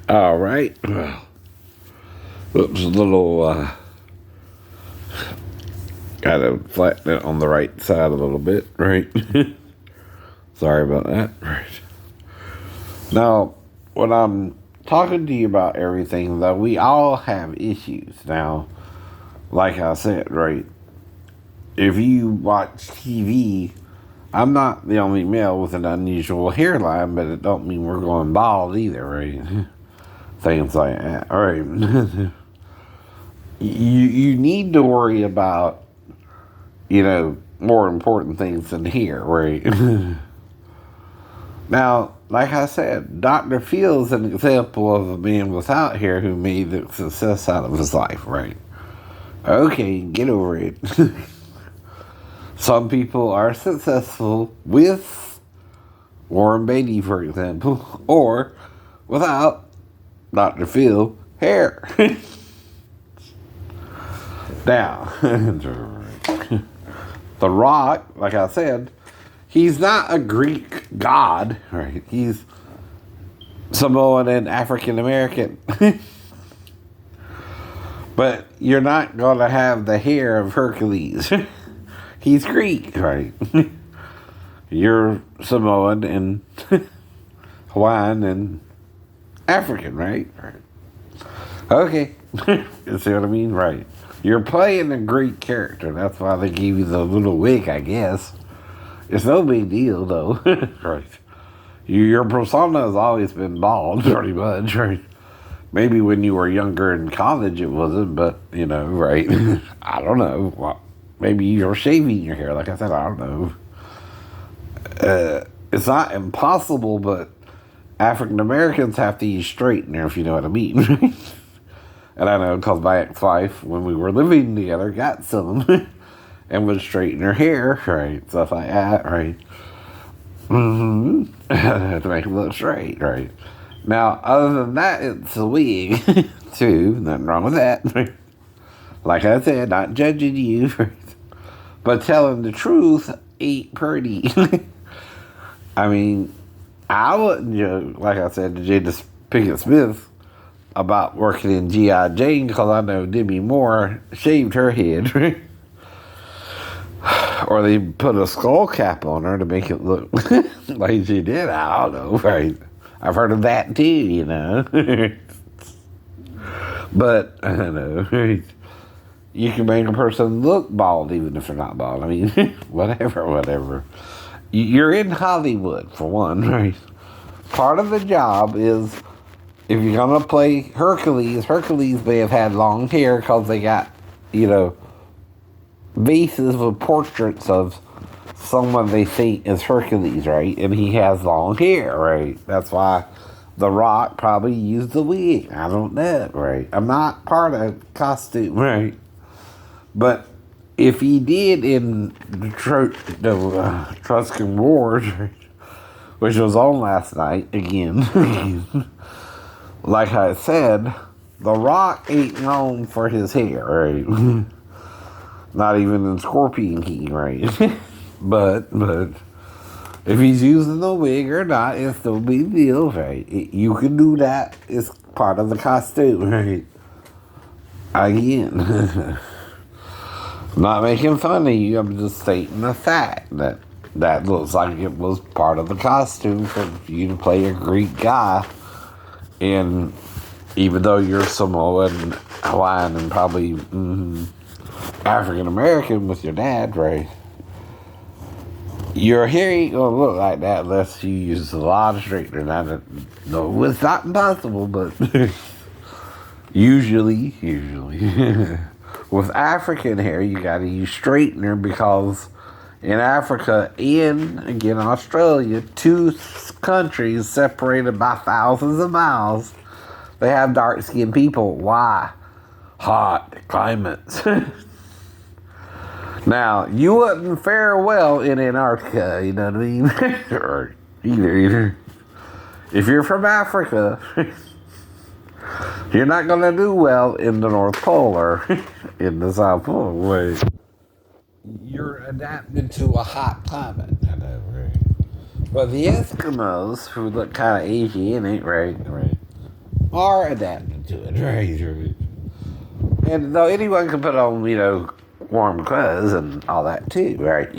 All right. Whoops, a little, gotta flatten it on the right side a little bit, right? Sorry about that. Right. Now, when I'm talking to you about everything, though, we all have issues. Now, like I said, right? If you watch TV, I'm not the only male with an unusual hairline, but it don't mean we're going bald either, right? Things like that. All right. you need to worry about, more important things than hair, right? Now, like I said, Dr. Phil is an example of a man without hair who made a success out of his life, right? Okay, get over it. Some people are successful with Warren Beatty, for example, or without Dr. Phil hair. Now, The Rock, like I said, he's not a Greek god, right? He's Samoan and African American. But you're not going to have the hair of Hercules. He's Greek, right? You're Samoan and Hawaiian and African, right? Okay. You see what I mean? Right. You're playing a Greek character. That's why they gave you the little wig, I guess. It's no big deal, though. Right. Your persona has always been bald, pretty much, right? Maybe when you were younger in college it wasn't, but, right? I don't know. Well, maybe you're shaving your hair. Like I said, I don't know. It's not impossible, but African Americans have to use straightener, if you know what I mean. And I know because my ex-wife, when we were living together, got some and would straighten her hair, right? Stuff like that, right? To make it look straight, right? Now, other than that, it's a wig, too. Nothing wrong with that. Like I said, not judging you, but telling the truth ain't pretty. I mean, I wouldn't joke, like I said, to Jada Pinkett Smith about working in G.I. Jane because I know Demi Moore shaved her head. Or they put a skull cap on her to make it look like she did. I don't know, right? I've heard of that too, But, I don't know, right? You can make a person look bald even if they're not bald. I mean, whatever. You're in Hollywood, for one, right? Part of the job is, if you're going to play Hercules may have had long hair because they got, vases with portraits of someone they think is Hercules, right? And he has long hair, right? That's why The Rock probably used the wig. I don't know, right? I'm not part of costume, right? But if he did in the Truscan Wars, which was on last night, again, like I said, The Rock ain't known for his hair, right? Not even in Scorpion King, right? but if he's using the wig or not, it's no big deal, right? You can do that. It's part of the costume, right? Again, I'm not making fun of you. I'm just stating the fact that looks like it was part of the costume for you to play a Greek guy. And even though you're Samoan, Hawaiian, and probably African American with your dad, right? Your hair ain't gonna look like that unless you use a lot of straightener. No, it's not impossible, but usually, with African hair, you gotta use straightener because in Africa and, again, Australia, two countries separated by thousands of miles, they have dark-skinned people. Why? Hot climates. Now, you wouldn't fare well in Antarctica, you know what I mean? Or either. If you're from Africa, you're not going to do well in the North Pole or in the South Pole. Wait. You're adapted to a hot climate, I know, right? But the Eskimos, who look kind of Asian, ain't right? are adapted to it, right? And though anyone can put on, warm clothes and all that too, right?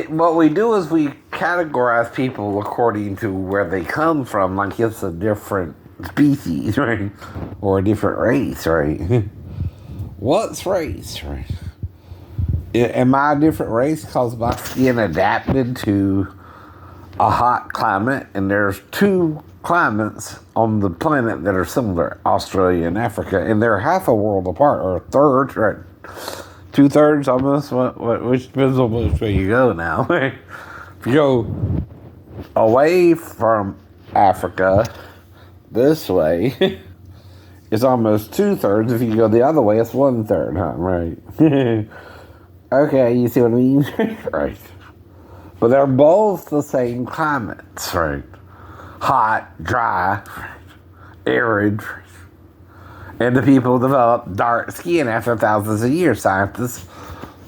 What we do is we categorize people according to where they come from, like it's a different species, right? Or a different race, right? What's race, right? Am I a different race because my skin adapted to a hot climate? And there's two climates on the planet that are similar, Australia and Africa, and they're half a world apart, or a third, right? 2/3 almost, which depends on which way you go now. If you go away from Africa this way, it's almost 2/3. If you go the other way, it's 1/3, huh? Right. Okay, you see what I mean? Right. But they're both the same climates, right? Hot, dry, arid, and the people develop dark skin after thousands of years, scientists.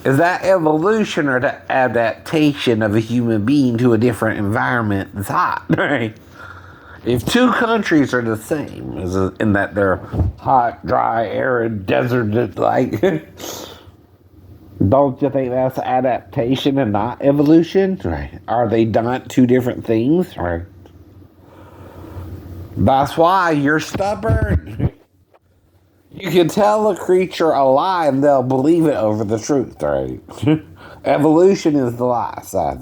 Is that evolution or the adaptation of a human being to a different environment that's hot, right? If two countries are the same, in that they're hot, dry, arid, desert-like, don't you think that's adaptation and not evolution? Right. Are they not two different things? Right. That's why you're stubborn. You can tell a creature a lie and they'll believe it over the truth, right? Evolution is the lie side.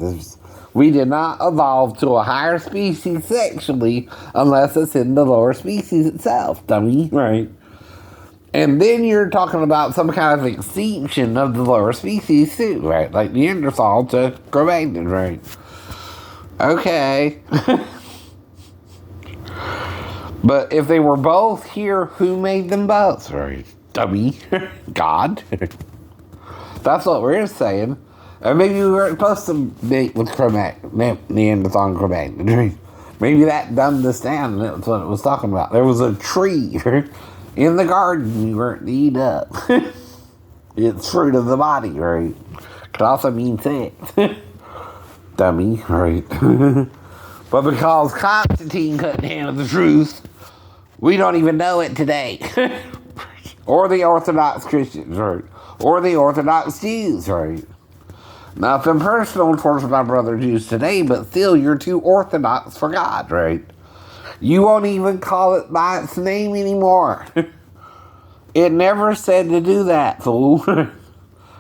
We did not evolve to a higher species sexually unless it's in the lower species itself, dummy, right? And then you're talking about some kind of extinction of the lower species too, right? Like Neanderthal to Cro-Magnon, right? Okay. But if they were both here, who made them both? Right? Dummy. God. That's what we're saying. Or maybe we weren't supposed to mate with Neanderthal and Cro-Magnon. Maybe that dumbed us down, and that's what it was talking about. There was a tree in the garden you weren't to eat up. It's fruit of the body, right? Could also mean sex. Dummy, right? But because Constantine couldn't handle the truth, we don't even know it today. Or the Orthodox Christians, right? Or the Orthodox Jews, right? Nothing personal towards my brother Jews today, but still you're too Orthodox for God, right? You won't even call it by its name anymore. It never said to do that, fool. And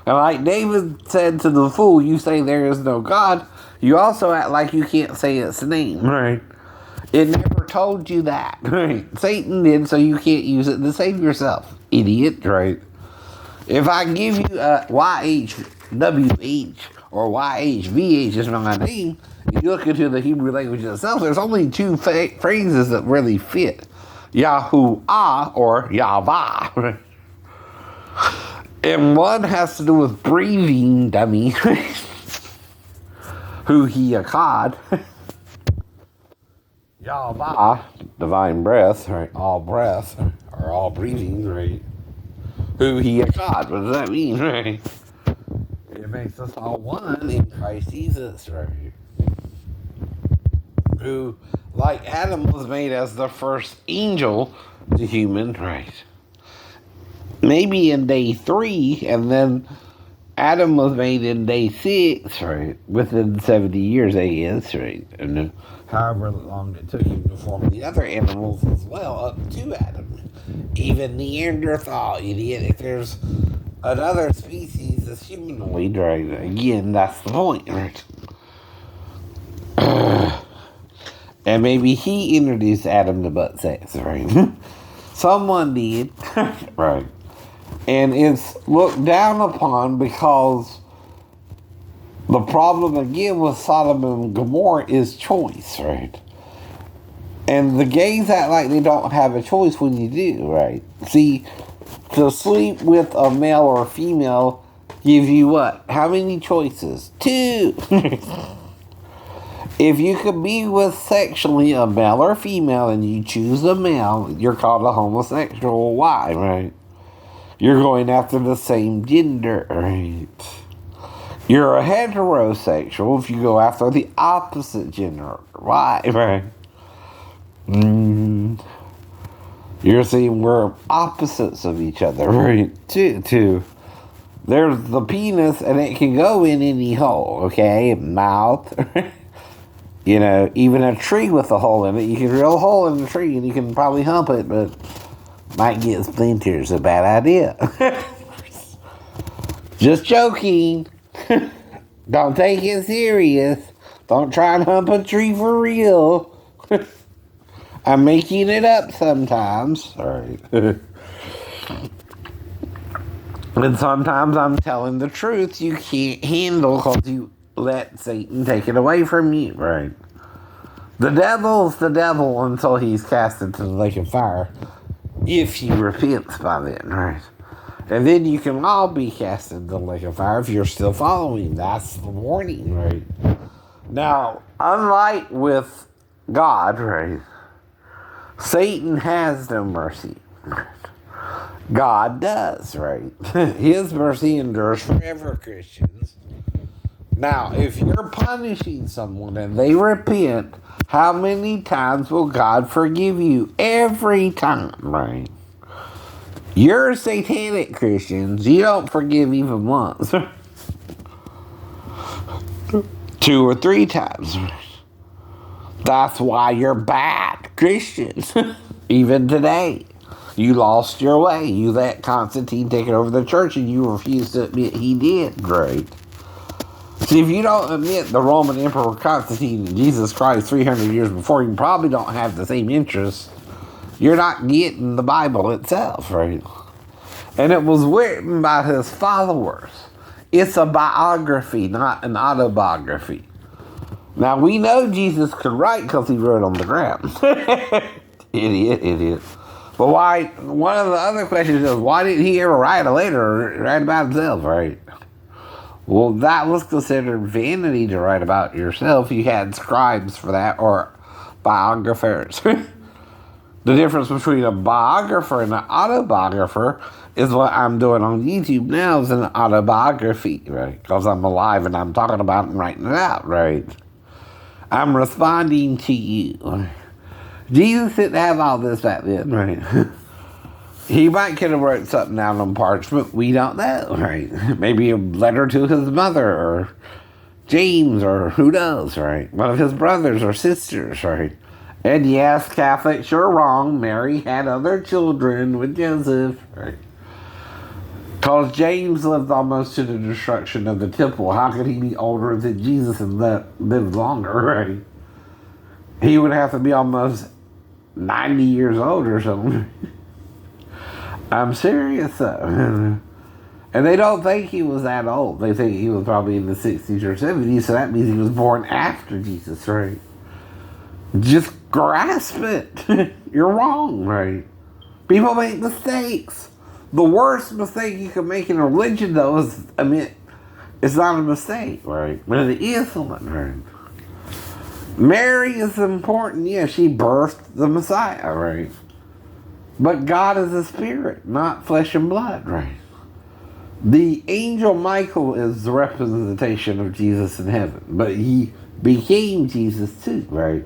like David said to the fool, you say there is no God. You also act like you can't say its name. Right. It never told you that. Right. Satan did, so you can't use it to save yourself. Idiot. Right. If I give you YHWH or YHVH is my name, you look into the Hebrew language itself, there's only two phrases that really fit. Yahuwah or Yahweh. And one has to do with breathing, dummy. Who he akkad. Yahweh, divine breath, right? All breath, or all breathing, right? Who he akkad. What does that mean, right? It makes us all one in Christ Jesus, right? Who, like Adam, was made as the first angel to human, right? Maybe in day 3, and then Adam was made in day 6, right? Within 70 years, that is, right? And however long it took him to form the other animals as well, up to Adam. Even Neanderthal, idiot. If there's another species that's humanoid, right? Again, that's the point, right? And maybe he introduced Adam to butt sex, right? Someone did, right? And it's looked down upon because the problem again with Sodom and Gomorrah is choice, right? And the gays act like they don't have a choice when you do, right? See, to sleep with a male or a female gives you what? How many choices? 2! If you could be with sexually a male or female and you choose a male, you're called a homosexual. Why, right? You're going after the same gender, right? You're a heterosexual if you go after the opposite gender. Why, right? Mm, you're saying we're opposites of each other, right? Two. There's the penis, and it can go in any hole, okay? Mouth. Even a tree with a hole in it. You can drill a hole in the tree, and you can probably hump it, but might get splinters. A bad idea. Just joking. Don't take it serious. Don't try and hump a tree for real. I'm making it up sometimes. Sorry. And sometimes I'm telling the truth you can't handle because you let Satan take it away from you, right? The devil's the devil until he's cast into the lake of fire. If he repents by then, right? And then you can all be cast into the lake of fire if you're still following. That's the warning, right? Now, unlike with God, right? Satan has no mercy. God does, right? His mercy endures forever, Christians. Now, if you're punishing someone and they repent, how many times will God forgive you? Every time, right? You're satanic, Christians. You don't forgive even once. 2 or 3 times. That's why you're bad Christians. Even today. You lost your way. You let Constantine take over the church and you refuse to admit he did. Great. See, if you don't admit the Roman Emperor Constantine and Jesus Christ 300 years before, you probably don't have the same interests. You're not getting the Bible itself, right? And it was written by his followers. It's a biography, not an autobiography. Now, we know Jesus could write because he wrote on the ground. Idiot. But why? One of the other questions is, why didn't he ever write a letter or write about himself, right? Well, that was considered vanity to write about yourself. You had scribes for that, or biographers. The difference between a biographer and an autobiographer is what I'm doing on YouTube now is an autobiography, right? Because I'm alive and I'm talking about it and writing it out, right? I'm responding to you. Jesus didn't have all this back then, right? He might could have wrote something out on parchment. We don't know, right? Maybe a letter to his mother or James or who knows, right? One of his brothers or sisters, right? And yes, Catholics, you're wrong. Mary had other children with Joseph, right? Because James lived almost to the destruction of the temple. How could he be older than Jesus and live longer, right? He would have to be almost 90 years old or something. I'm serious, though. And they don't think he was that old. They think he was probably in the 60s or 70s, so that means he was born after Jesus, right? Just grasp it. You're wrong, right? People make mistakes. The worst mistake you can make in a religion, though, is admit it's not a mistake, right? But it is one, right? Mary is important. Yeah, she birthed the Messiah, right? But God is a spirit, not flesh and blood, right? The angel Michael is the representation of Jesus in heaven, but he became Jesus too, right?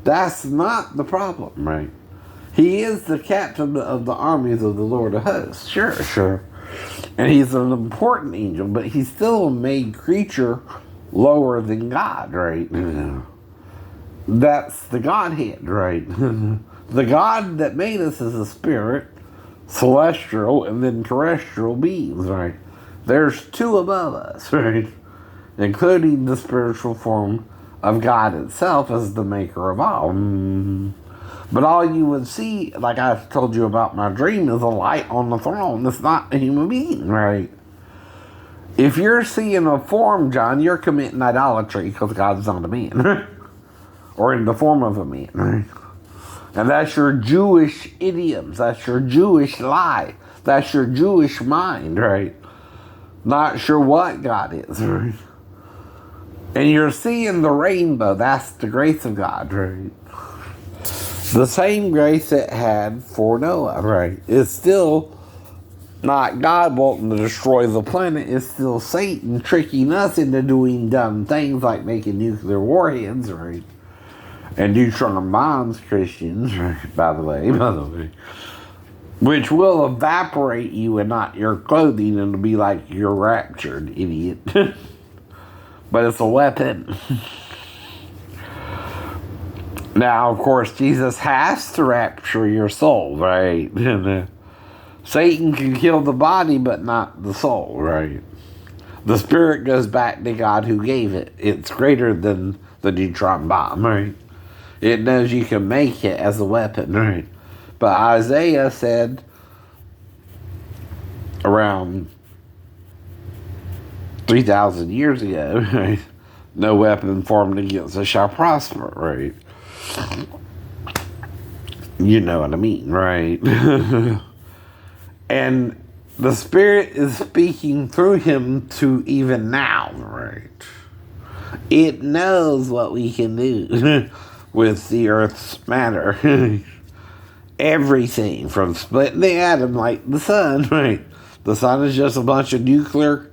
That's not the problem, right? He is the captain of the armies of the Lord of hosts, sure. And he's an important angel, but he's still a made creature lower than God, right? That's the Godhead, right? The God that made us is a spirit, celestial, and then terrestrial beings, right? There's 2 above us, right? Including the spiritual form of God itself as the maker of all. But all you would see, like I told you about my dream, is a light on the throne. It's not a human being, right? If you're seeing a form, John, you're committing idolatry because God's not a man. Or in the form of a man, right? And that's your Jewish idioms. That's your Jewish lie. That's your Jewish mind, right? Not sure what God is, right? And you're seeing the rainbow. That's the grace of God, right? The same grace it had for Noah, right? It's still not God wanting to destroy the planet. It's still Satan tricking us into doing dumb things like making nuclear warheads, right? And neutron bombs, Christians, by the way, which will evaporate you and not your clothing, and it'll be like you're raptured, idiot. But it's a weapon. Now, of course, Jesus has to rapture your soul, right? Satan can kill the body, but not the soul, right? The spirit goes back to God who gave it. It's greater than the neutron bomb, right? It knows you can make it as a weapon, right? But Isaiah said around 3,000 years ago, right? No weapon formed against us shall prosper, right? You know what I mean, right? And the Spirit is speaking through him to even now, right? It knows what we can do with the Earth's matter. Everything from splitting the atom like the sun, right? The sun is just a bunch of nuclear